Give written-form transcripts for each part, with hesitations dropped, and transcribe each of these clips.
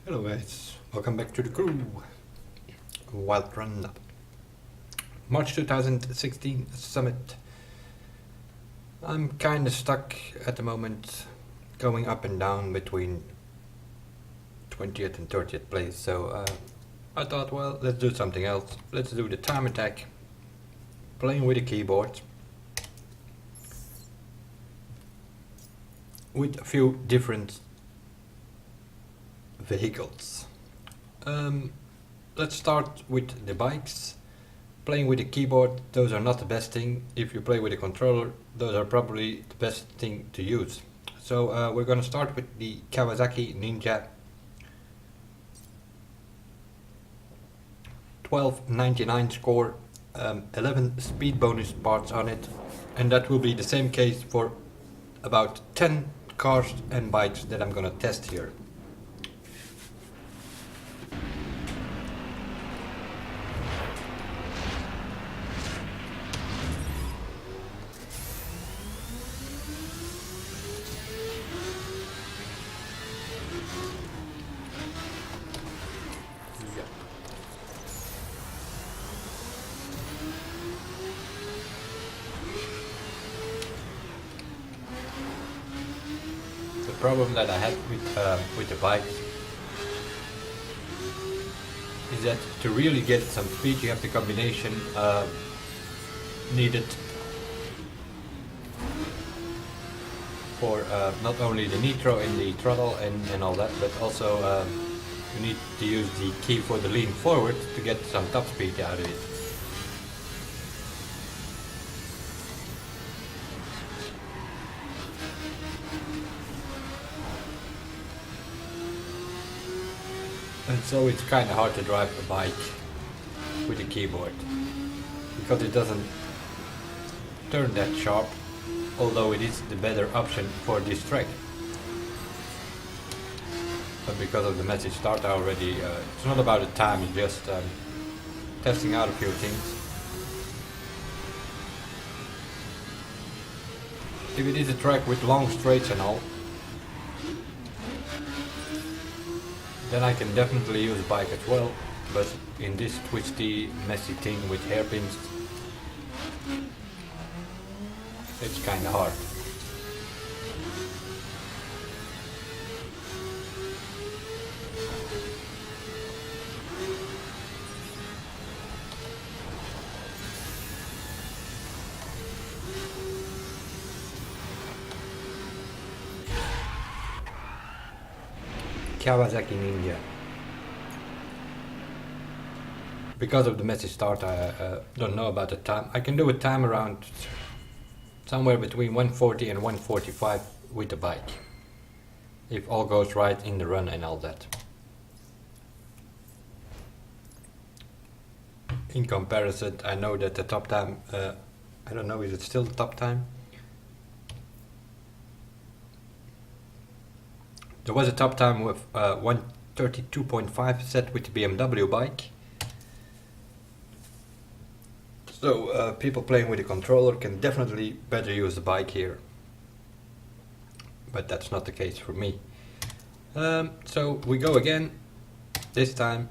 Hello guys, welcome back to the crew. Wild Run. March 2016 Summit. I'm kinda stuck at the moment, going up and down between 20th and 30th place, so I thought, well, let's do something else. Let's do the time attack, playing with a keyboard, with a few different vehicles. Let's start with the bikes. Playing with a keyboard, those are not the best thing. If you play with a controller, those are probably the best thing to use. So we're going to start with the Kawasaki Ninja 1299 score, 11 speed bonus parts on it, and that will be the same case for about 10 cars and bikes that I'm going to test here. The problem that I had with the bike is that to really get some speed you have the combination needed for not only the nitro in the throttle and all that, but also you need to use the key for the lean forward to get some top speed out of it. And so it's kind of hard to drive a bike with a keyboard, because it doesn't turn that sharp, although it is the better option for this track. But because of the message start already, it's not about the time, it's just testing out a few things. If it is a track with long straights and all, then I can definitely use a bike as well, but in this twisty, messy thing with hairpins, it's kinda hard. Kawasaki Ninja. Because of the messy start, I don't know about the time. I can do a time around somewhere between 140 and 145 with the bike, if all goes right in the run and all that. In comparison, I know that the top time, I don't know, is it still the top time? There was a top time with 132.5 set with the BMW bike. So people playing with a controller can definitely better use the bike here. But that's not the case for me. So we go again, this time.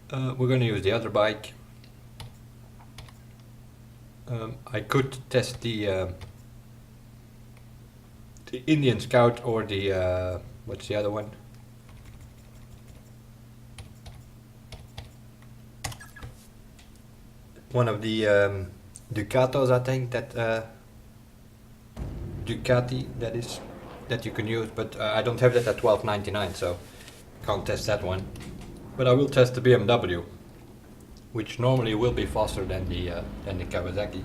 We're going to use the other bike. I could test the Indian Scout or the, what's the other one? One of the Ducatos, I think, that Ducati that is, that you can use, but I don't have that at 1299, so can't test that one. But I will test the BMW, which normally will be faster than the Kawasaki.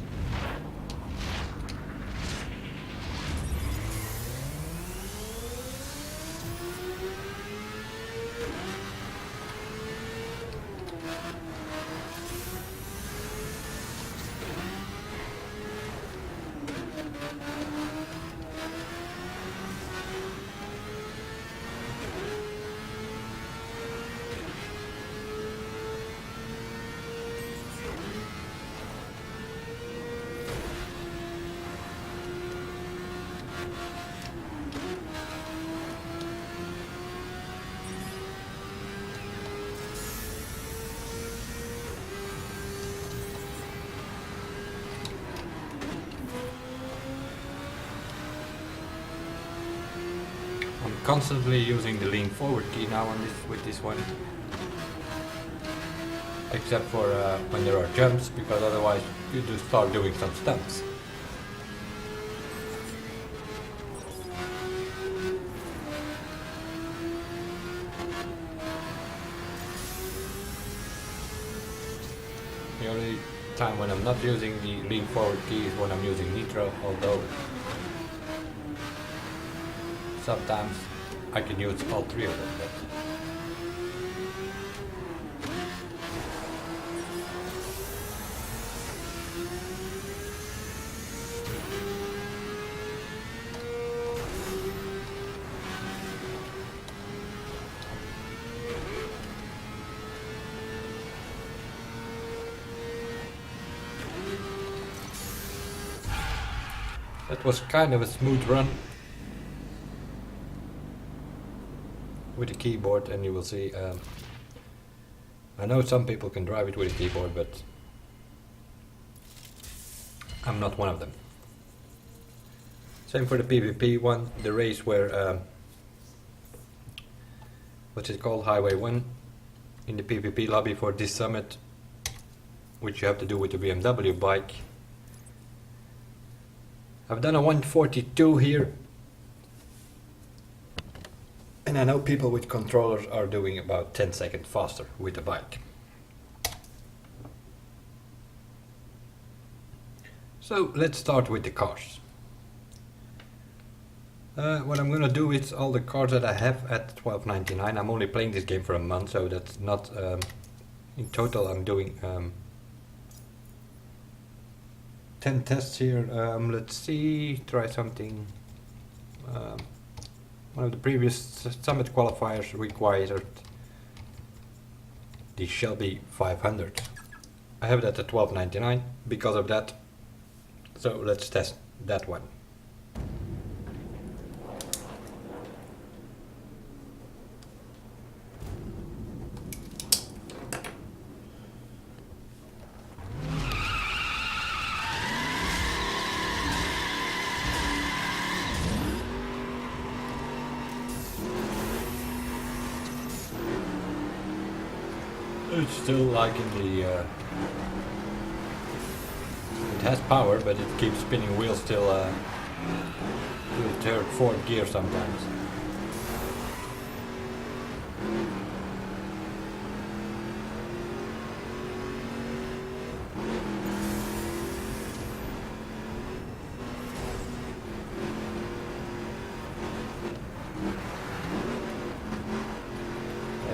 constantly using the lean forward key now on with this one. Except for when there are jumps, because otherwise you do start doing some stunts. The only time when I'm not using the lean forward key is when I'm using nitro, although sometimes I can use all three of them. That was kind of a smooth run with the keyboard, and you will see, I know some people can drive it with a keyboard, but I'm not one of them. Same for the PvP one, the race where, what's it called, Highway 1, in the PvP lobby for this summit, which you have to do with the BMW bike. I've done a 142 here, and I know people with controllers are doing about 10 seconds faster with the bike. So let's start with the cars. What I'm gonna do is all the cars that I have at $12.99. I'm only playing this game for a month, so that's not, in total I'm doing 10 tests here. Let's see, try something. One of the previous summit qualifiers required the Shelby 500. I have that at $12.99 because of that. So let's test that one. It's still like in the, it has power, but it keeps spinning wheels till the third, fourth gear sometimes.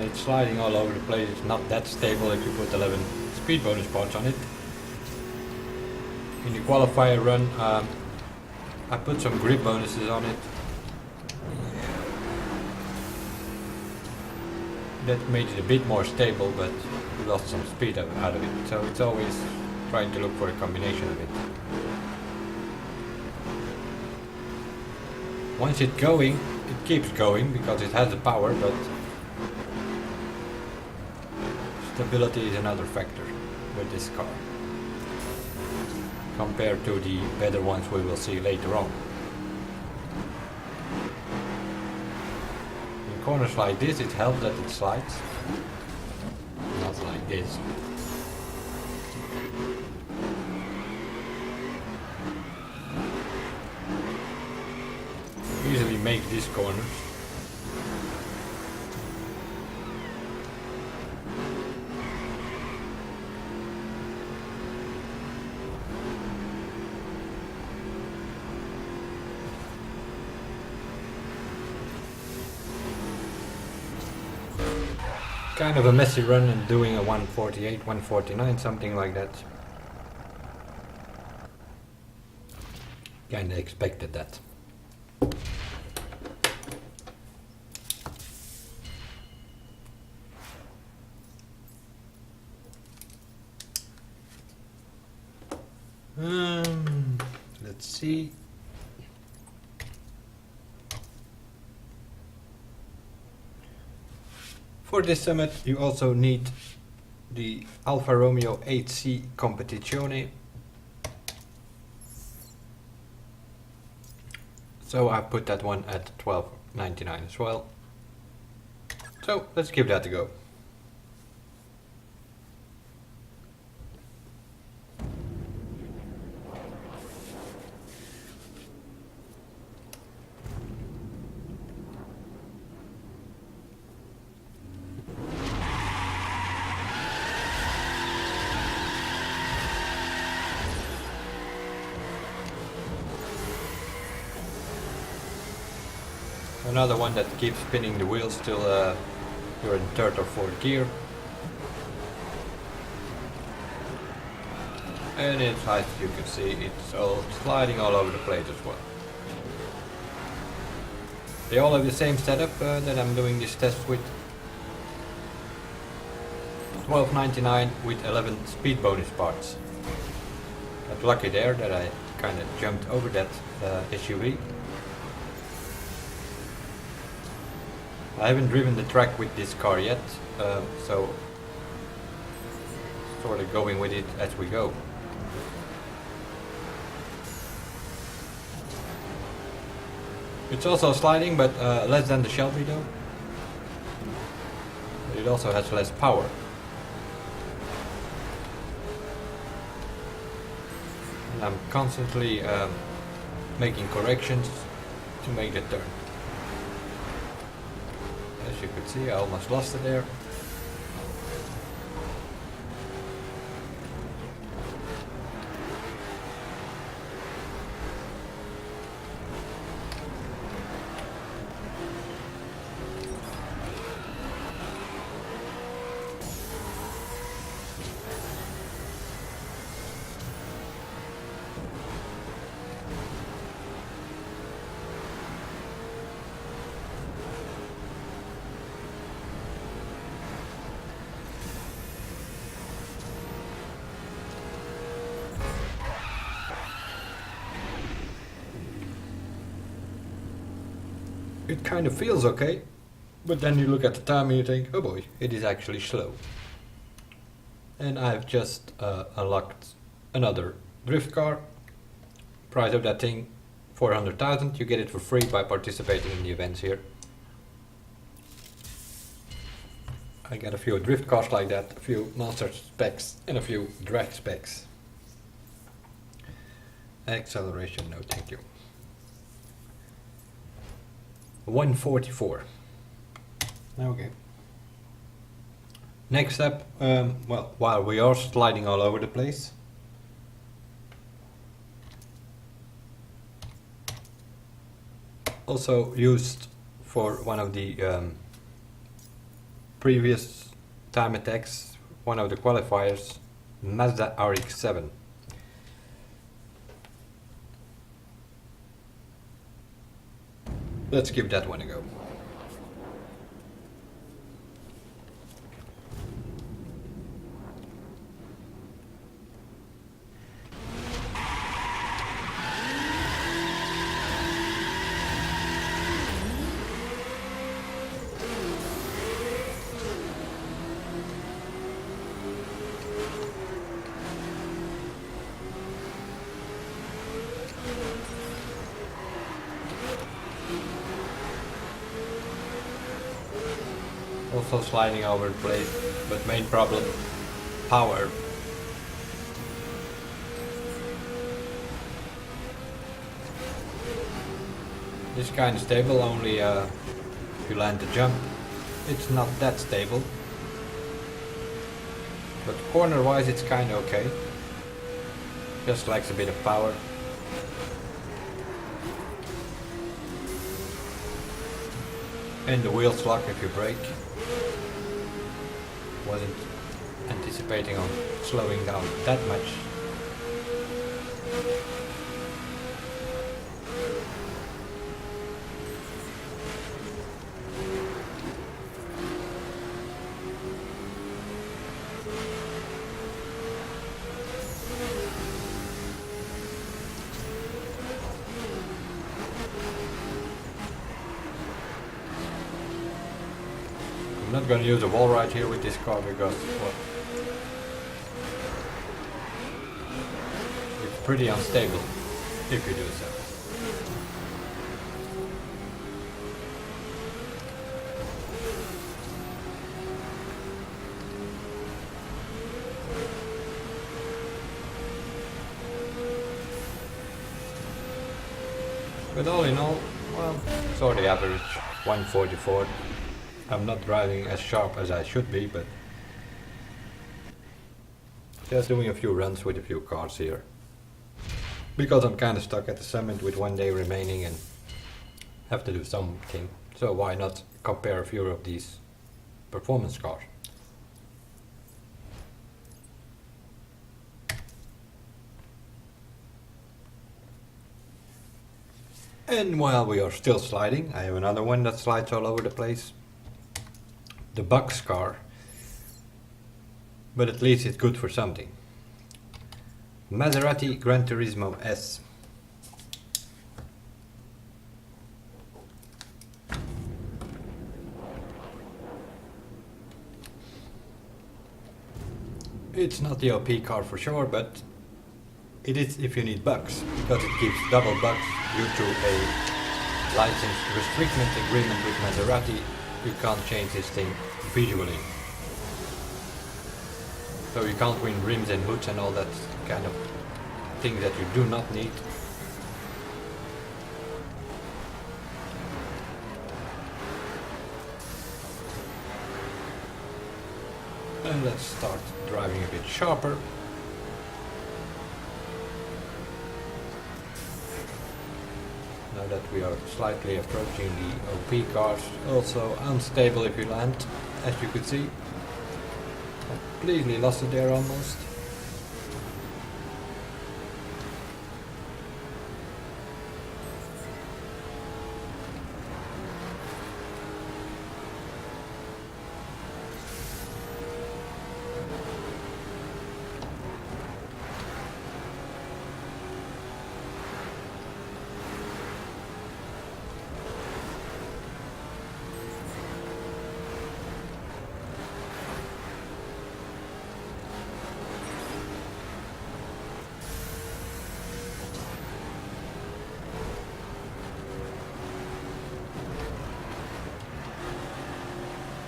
It's sliding all over the place. It's not that stable if you put 11 speed bonus parts on it. In the qualifier run, I put some grip bonuses on it. That made it a bit more stable, but we lost some speed out of it. So it's always trying to look for a combination of it. Once it's going, it keeps going because it has the power, but stability is another factor with this car compared to the better ones we will see later on. In corners like this, it helps that it slides, not like this. Easily make these corners. Kind of a messy run and doing a 148, 149, something like that. Kinda expected that. Let's see. For this summit you also need the Alfa Romeo 8C Competizione. So I put that one at 1299 as well. So let's give that a go. Another one that keeps spinning the wheels till you're in third or fourth gear. And it's, as you can see, it's all sliding all over the place as well. They all have the same setup that I'm doing this test with. $12.99 with 11 speed bonus parts. Got lucky there that I kind of jumped over that SUV. I haven't driven the track with this car yet, so sort of going with it as we go. It's also sliding, but less than the Shelby though. But it also has less power. And I'm constantly making corrections to make the turn. As you could see, I almost lost it there. It kind of feels okay, but then you look at the time and you think, oh boy, it is actually slow. And I've just unlocked another drift car. Price of that thing, 400,000. You get it for free by participating in the events here. I got a few drift cars like that, a few monster specs and a few drag specs. Acceleration, no thank you. 144. Okay. Next up, well, while we are sliding all over the place, also used for one of the previous time attacks, one of the qualifiers, Mazda RX-7. Let's give that one a go. Also sliding over the place, but main problem, power. This kind of stable, only if you land the jump, it's not that stable. But corner wise it's kind of okay. Just lacks a bit of power. And the wheels lock if you brake. Wasn't anticipating on slowing down that much. I'm not going to use a wall ride here with this car because, well, it's pretty unstable if you do so. But all in all, well, sort of average, 144. I'm not driving as sharp as I should be, but just doing a few runs with a few cars here. Because I'm kind of stuck at the summit with 1 day remaining and have to do something. So why not compare a few of these performance cars? And while we are still sliding, I have another one that slides all over the place. The Bucks car. But at least it's good for something. Maserati Granturismo S. It's not the OP car for sure, but it is if you need bucks, because it gives double bucks due to a license restriction agreement with Maserati. You can't change this thing visually. So you can't win rims and hoods and all that kind of thing that you do not need. And let's start driving a bit sharper. Now that we are slightly approaching the OP cars, also unstable if you land, as you could see. Completely lost it there almost.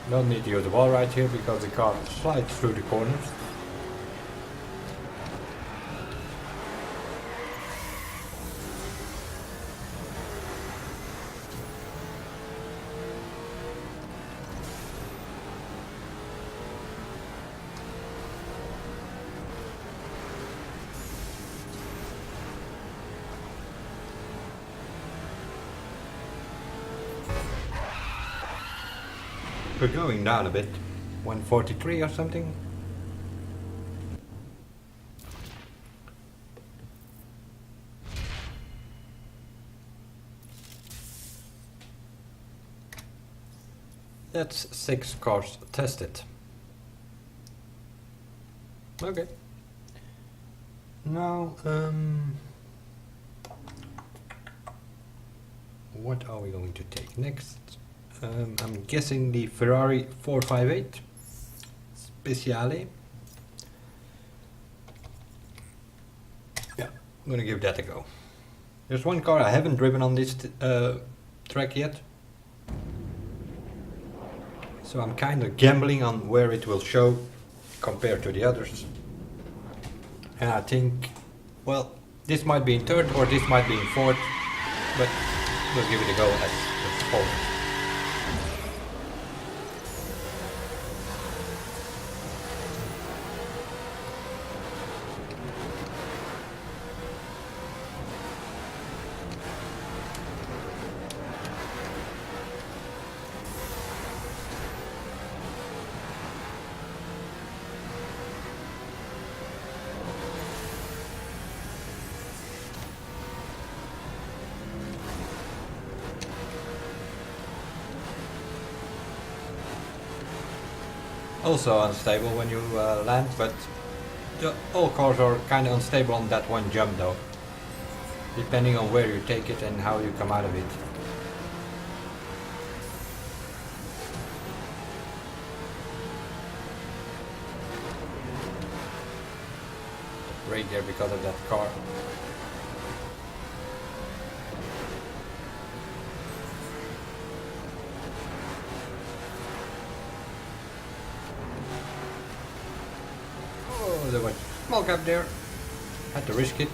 Don't need to use the wall right here because the car slides through the corners. We're going down a bit, 143 or something. That's 6 cars tested. Okay. Now, what are we going to take next? I'm guessing the Ferrari 458 Speciale. Yeah, I'm gonna give that a go. There's one car I haven't driven on this track yet, so I'm kind of gambling on where it will show compared to the others. And I think, well, this might be in third or this might be in fourth, but we'll give it a go as fourth. Also unstable when you land, but all cars are kind of unstable on that one jump though, depending on where you take it and how you come out of it. Right there because of that car. There was a small gap there, had to risk it.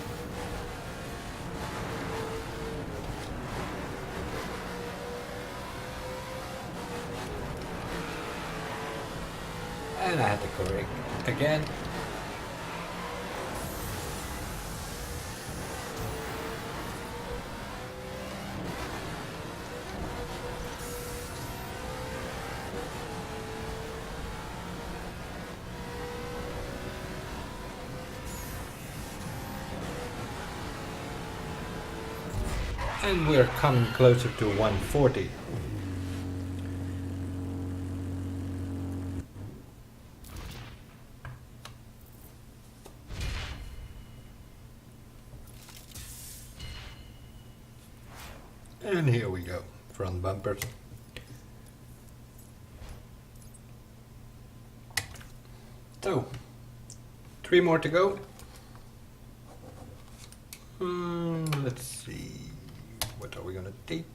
And I had to correct again. And we're coming closer to 140. And here we go, front bumpers. So, 3 more to go. Let's see, what are we gonna take?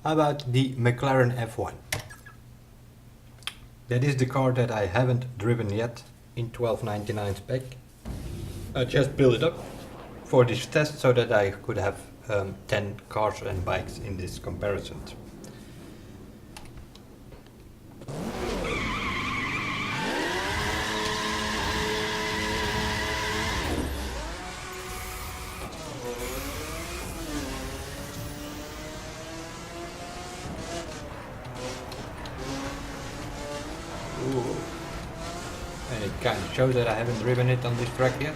How about the McLaren F1? That is the car that I haven't driven yet in 1299 spec. I just built it up for this test so that I could have 10 cars and bikes in this comparison. And it kind of shows that I haven't driven it on this track yet.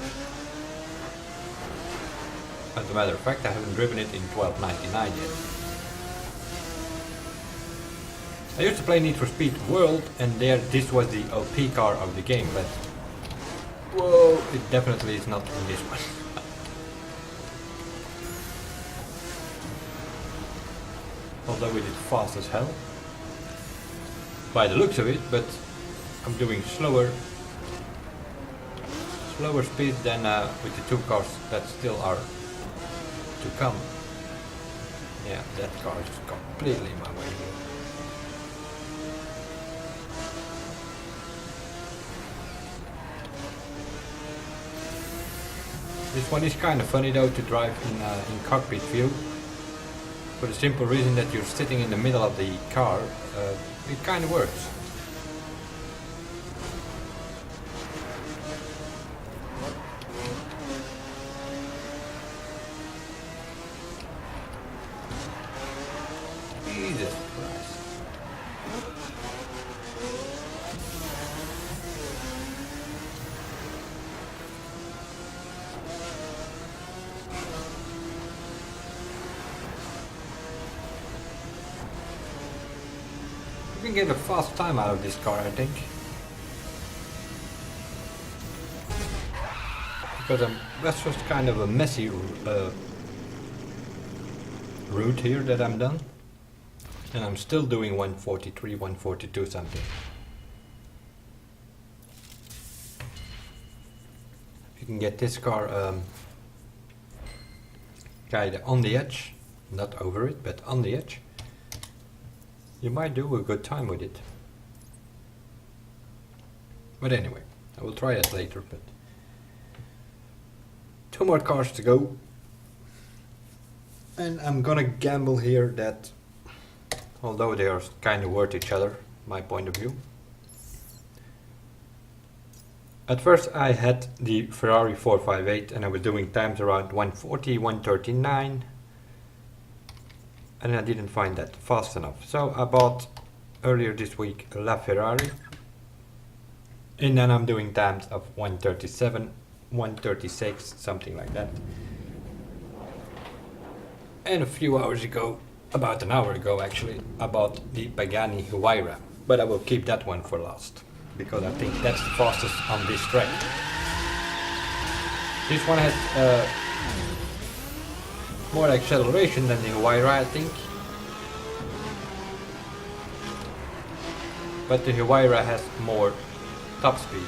As a matter of fact, I haven't driven it in 1299 yet. I used to play Need for Speed World, and there this was the OP car of the game, but whoa, it definitely is not in this one. Although it is fast as hell, by the looks of it, but I'm doing slower speed than with the 2 cars that still are to come. Yeah, that car is completely in my way here. This one is kind of funny though to drive in cockpit view, for the simple reason that you're sitting in the middle of the car. It kind of works. Jesus Christ. You can get a fast time out of this car, I think. Because that's just kind of a messy route here that I'm done. And I'm still doing 143, 142 something. You can get this car kind of on the edge, not over it, but on the edge. You might do a good time with it. But anyway, I will try it later. But 2 more cars to go. And I'm gonna gamble here that, although they are kind of worth each other, my point of view. At first I had the Ferrari 458 and I was doing times around 140, 139. And I didn't find that fast enough. So I bought earlier this week a LaFerrari. And then I'm doing times of 137, 136, something like that. And a few hours ago, about an hour ago actually, I bought the Pagani Huayra. But I will keep that one for last, because I think that's the fastest on this track. This one has more acceleration than the Huayra, I think. But the Huayra has more top speed.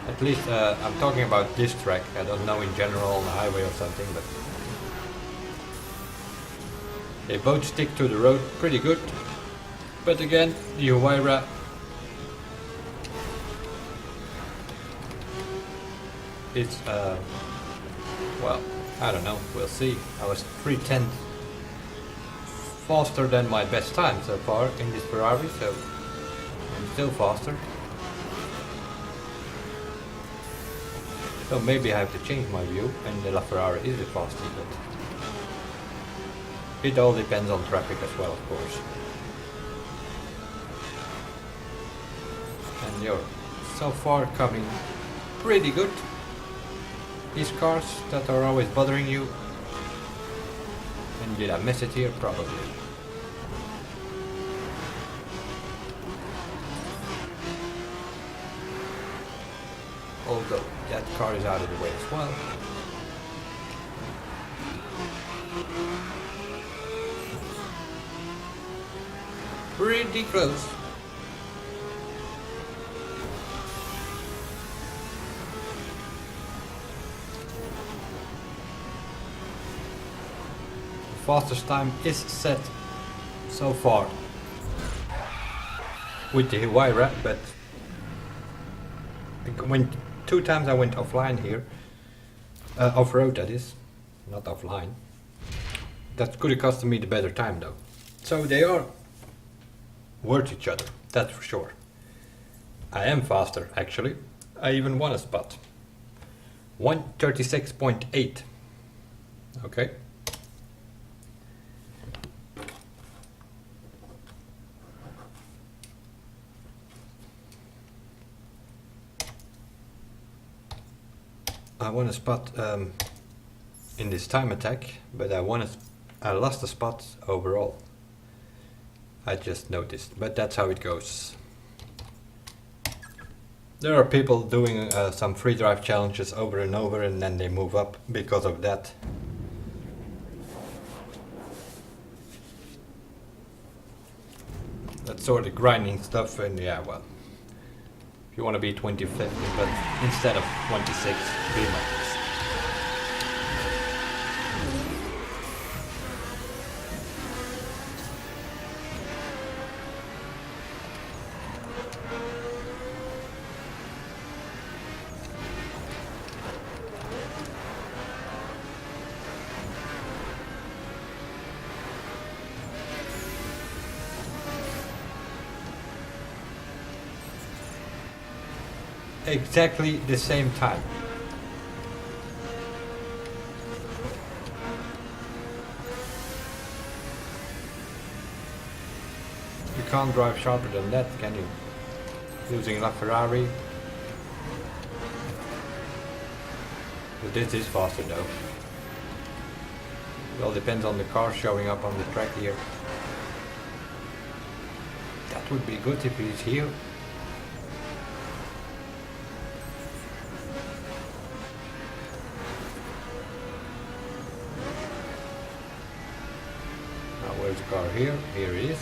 At least I'm talking about this track. I don't know in general on the highway or something, but they both stick to the road pretty good. But again, the Huayra is well, I don't know, we'll see. I was 3/10 faster than my best time so far in this Ferrari, so I'm still faster. So maybe I have to change my view and the LaFerrari is the fastest, but it all depends on traffic as well, of course. And you're so far coming pretty good. These cars that are always bothering you. And did I miss it here? Probably. Although that car is out of the way as well. Pretty close. Fastest time is set so far with the Huayra, but when 2 times I went offline here, off-road that is, not offline. That could have cost me the better time though. So they are worth each other, that's for sure. I am faster actually, I even won a spot. 1:36.8, okay. I won a spot in this time attack, but I lost a spot overall. I just noticed, but that's how it goes. There are people doing some free drive challenges over and over and then they move up because of that. That's sort of grinding stuff, and yeah, well. You want to be 25th, but instead of 26, be like this. Exactly the same time. You can't drive sharper than that, can you? Using LaFerrari. But this is faster though. It all depends on the car showing up on the track here. That would be good if he's here. Where's the car here? Here it is.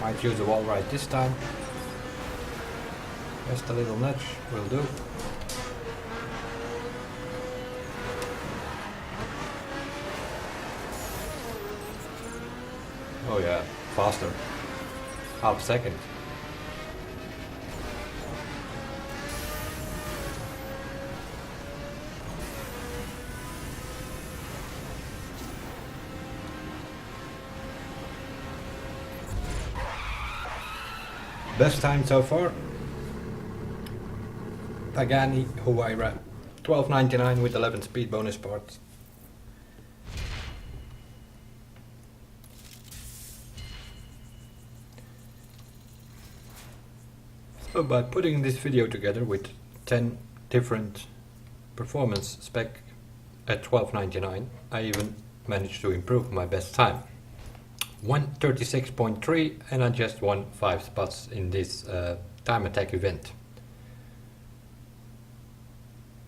Might use the wall right this time. Just a little nudge will do. Oh yeah, faster. Half second. Best time so far, Pagani Huayra, 1299 with 11 speed bonus parts. So by putting this video together with 10 different performance spec at 1299, I even managed to improve my best time. 1:36.3, and I just won 5 spots in this time attack event.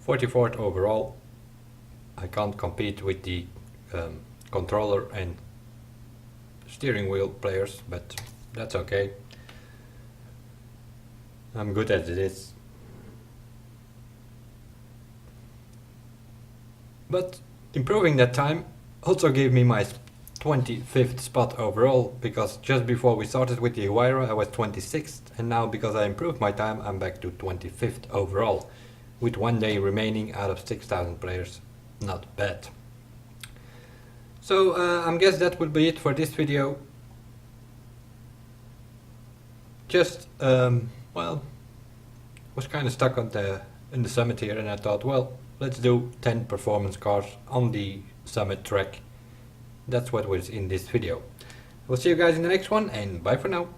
44th overall. I can't compete with the controller and steering wheel players, but that's okay. I'm good as it is. But improving that time also gave me my 25th spot overall, because just before we started with the Huayra I was 26th, and now because I improved my time I'm back to 25th overall. with 1 day remaining out of 6,000 players. Not bad. So I guess that will be it for this video. Just well, was kind of stuck on in the summit here, and I thought, well, let's do 10 performance cars on the summit track. That's what was in this video. We'll see you guys in the next one, and bye for now.